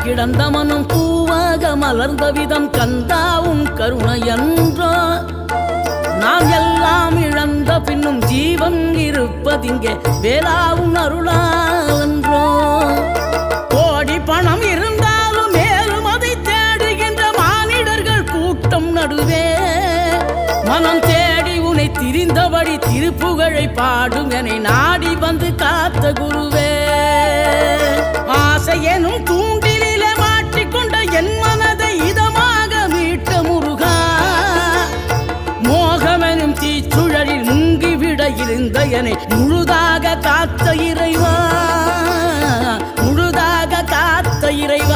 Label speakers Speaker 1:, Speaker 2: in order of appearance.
Speaker 1: கிடந்த மனம் பூவாக மலர்ந்த விதம் கந்தாவும் கருணையன்றோ நாம் எல்லாம் இழந்த பின்னும் ஜீவன் இருப்பதிங்கே வேளாவும் அருளான்றோ கோடி பணம் இருந்தாலும் மேலும் அதை தேடுகின்ற மானிடர்கள் கூட்டம் நடுவே மனம் தேடி உனை திரிந்தபடி திருப்புகழை பாடும் என்னை நாடி வந்து காத்த குருவே ஆசை எனும் தூண்டிலே மாட்டிக்கொண்ட என் மனதை இதமாக மீட்ட முருகா மோகமெனும் தீச்சுழலில் முங்கிவிட இருந்த என்னை முழுதாக காத்த இறைவா முழுதாக காத்த இறைவா